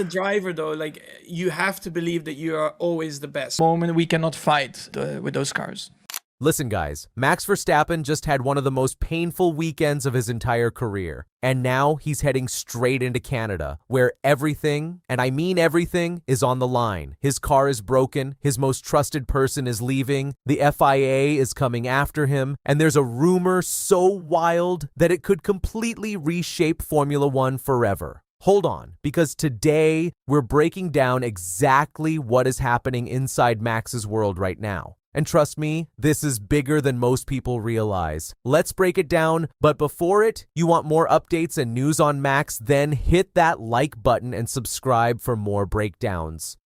The driver though, like you have to believe that you are always the best. Moment we cannot fight with those cars. Listen, guys, Max Verstappen just had one of the most painful weekends of his entire career. And now he's heading straight into Canada, where everything, and I mean everything, is on the line. His car is broken, his most trusted person is leaving, the FIA is coming after him, and there's a rumor so wild that it could completely reshape Formula One forever. Hold on, because today we're breaking down exactly what is happening inside Max's world right now. And trust me, this is bigger than most people realize. Let's break it down, but before it, you want more updates and news on Max, then hit that like button and subscribe for more breakdowns.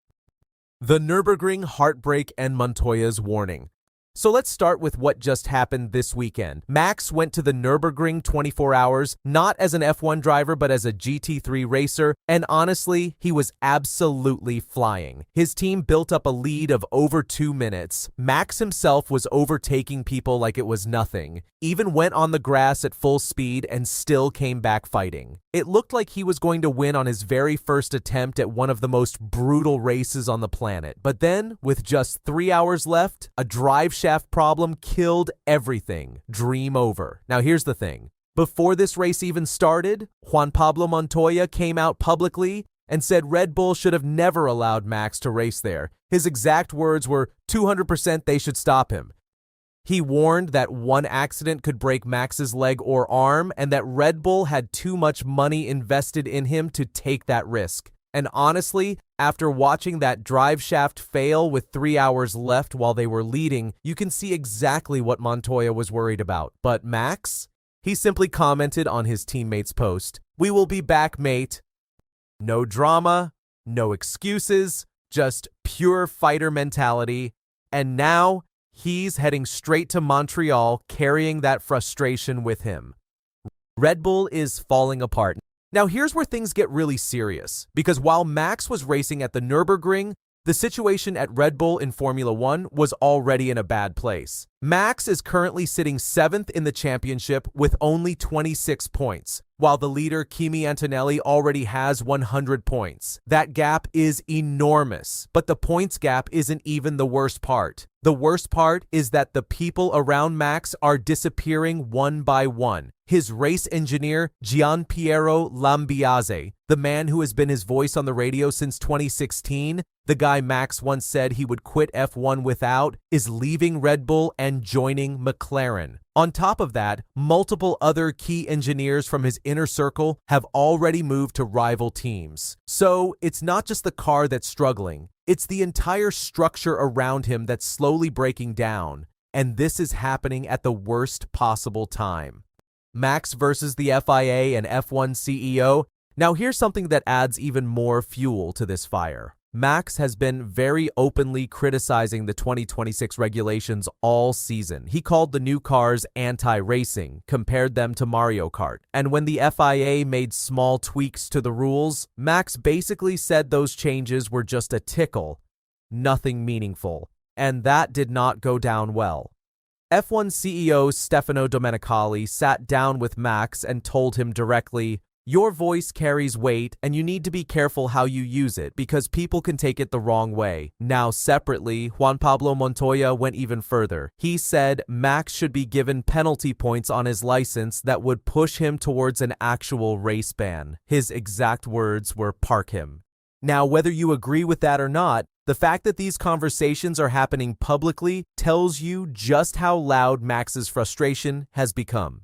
The Nurburgring heartbreak and Montoya's warning. So let's start with what just happened this weekend. Max went to the Nurburgring 24 hours, not as an F1 driver, but as a GT3 racer, and honestly, he was absolutely flying. His team built up a lead of over 2 minutes. Max himself was overtaking people like it was nothing, even went on the grass at full speed and still came back fighting. It looked like he was going to win on his very first attempt at one of the most brutal races on the planet. But then, with just 3 hours left, a drive shaft problem killed everything. Dream over. Now here's the thing. Before this race even started, Juan Pablo Montoya came out publicly and said Red Bull should have never allowed Max to race there. His exact words were 200% they should stop him. He warned that one accident could break Max's leg or arm and that Red Bull had too much money invested in him to take that risk. And honestly, after watching that drive shaft fail with 3 hours left while they were leading, you can see exactly what Montoya was worried about. But Max? He simply commented on his teammate's post, "We will be back, mate." No drama, no excuses, just pure fighter mentality. And now, he's heading straight to Montreal, carrying that frustration with him. Red Bull is falling apart. Now here's where things get really serious, because while Max was racing at the Nürburgring, the situation at Red Bull in Formula One was already in a bad place. Max is currently sitting 7th in the championship with only 26 points, while the leader Kimi Antonelli already has 100 points. That gap is enormous, but the points gap isn't even the worst part. The worst part is that the people around Max are disappearing one by one. His race engineer, Gianpiero Lambiase, the man who has been his voice on the radio since 2016, the guy Max once said he would quit F1 without, is leaving Red Bull and joining McLaren. On top of that, multiple other key engineers from his inner circle have already moved to rival teams. So it's not just the car that's struggling, it's the entire structure around him that's slowly breaking down. And this is happening at the worst possible time. Max versus the FIA and F1 CEO. Now here's something that adds even more fuel to this fire. Max has been very openly criticizing the 2026 regulations all season. He called the new cars anti-racing, compared them to Mario Kart. And when the FIA made small tweaks to the rules, Max basically said those changes were just a tickle, nothing meaningful. And that did not go down well. F1 CEO Stefano Domenicali sat down with Max and told him directly, "Your voice carries weight and you need to be careful how you use it because people can take it the wrong way." Now separately, Juan Pablo Montoya went even further. He said Max should be given penalty points on his license that would push him towards an actual race ban. His exact words were "park him." Now, whether you agree with that or not, the fact that these conversations are happening publicly tells you just how loud Max's frustration has become.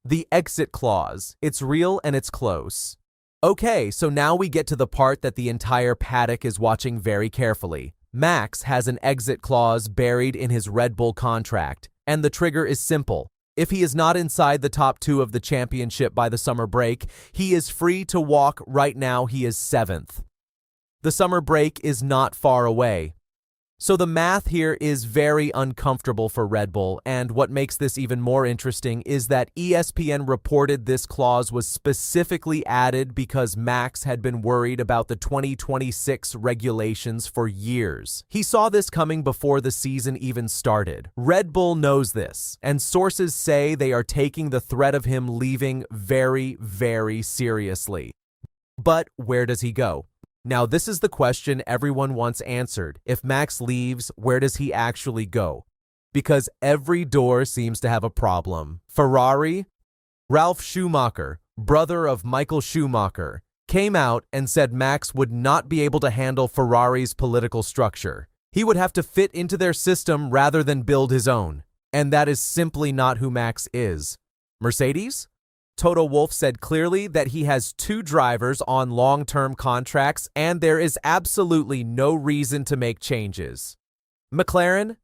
The exit clause. It's real and it's close. Okay, so now we get to the part that the entire paddock is watching very carefully. Max has an exit clause buried in his Red Bull contract, and the trigger is simple. If he is not inside the top 2 of the championship by the summer break, he is free to walk. Right now, he is 7th. The summer break is not far away. So the math here is very uncomfortable for Red Bull, and what makes this even more interesting is that ESPN reported this clause was specifically added because Max had been worried about the 2026 regulations for years. He saw this coming before the season even started. Red Bull knows this, and sources say they are taking the threat of him leaving very, very seriously. But where does he go? Now, this is the question everyone wants answered. If Max leaves, where does he actually go? Because every door seems to have a problem. Ferrari, Ralf Schumacher, brother of Michael Schumacher, came out and said Max would not be able to handle Ferrari's political structure. He would have to fit into their system rather than build his own. And that is simply not who Max is. Mercedes? Toto Wolff said clearly that he has 2 drivers on long-term contracts and there is absolutely no reason to make changes. McLaren?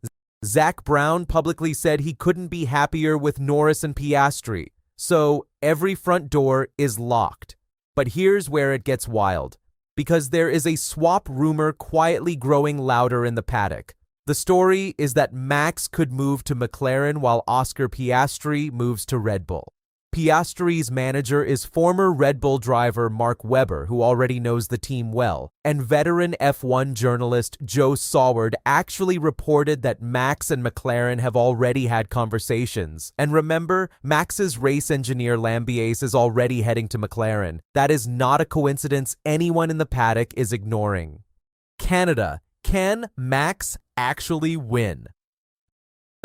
Zach Brown publicly said he couldn't be happier with Norris and Piastri, so every front door is locked. But here's where it gets wild, because there is a swap rumor quietly growing louder in the paddock. The story is that Max could move to McLaren while Oscar Piastri moves to Red Bull. Piastri's manager is former Red Bull driver Mark Webber, who already knows the team well, and veteran F1 journalist Joe Saward actually reported that Max and McLaren have already had conversations. And remember, Max's race engineer Lambiase is already heading to McLaren. That is not a coincidence anyone in the paddock is ignoring. Canada. Can Max actually win?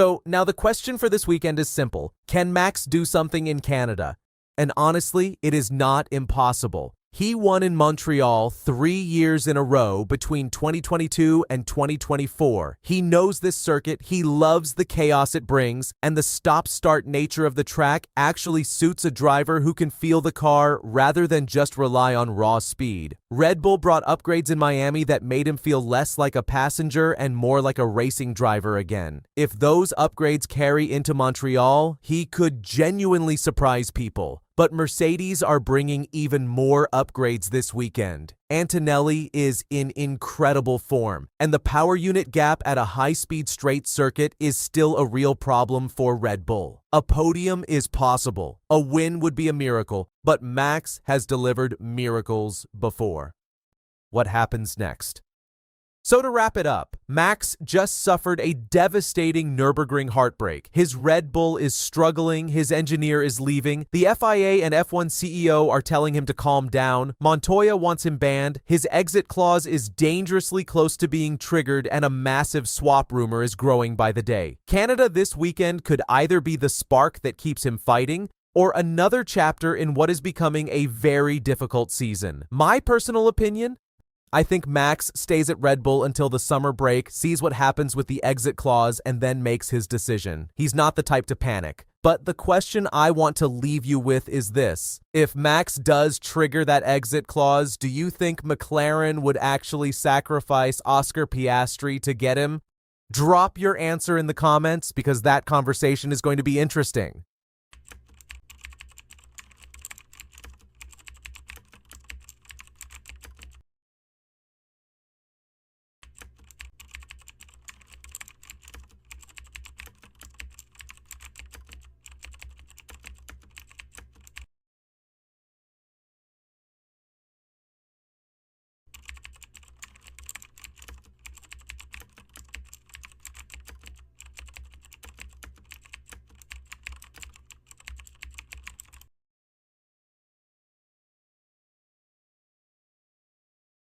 So now the question for this weekend is simple. Can Max do something in Canada? And honestly, it is not impossible. He won in Montreal 3 years in a row between 2022 and 2024. He knows this circuit, he loves the chaos it brings, and the stop-start nature of the track actually suits a driver who can feel the car rather than just rely on raw speed. Red Bull brought upgrades in Miami that made him feel less like a passenger and more like a racing driver again. If those upgrades carry into Montreal, he could genuinely surprise people. But Mercedes are bringing even more upgrades this weekend. Antonelli is in incredible form, and the power unit gap at a high-speed straight circuit is still a real problem for Red Bull. A podium is possible. A win would be a miracle, but Max has delivered miracles before. What happens next? So to wrap it up, Max just suffered a devastating Nurburgring heartbreak. His Red Bull is struggling, his engineer is leaving, the FIA and F1 CEO are telling him to calm down, Montoya wants him banned, his exit clause is dangerously close to being triggered, and a massive swap rumor is growing by the day. Canada this weekend could either be the spark that keeps him fighting, or another chapter in what is becoming a very difficult season. My personal opinion? I think Max stays at Red Bull until the summer break, sees what happens with the exit clause, and then makes his decision. He's not the type to panic. But the question I want to leave you with is this. If Max does trigger that exit clause, do you think McLaren would actually sacrifice Oscar Piastri to get him? Drop your answer in the comments because that conversation is going to be interesting.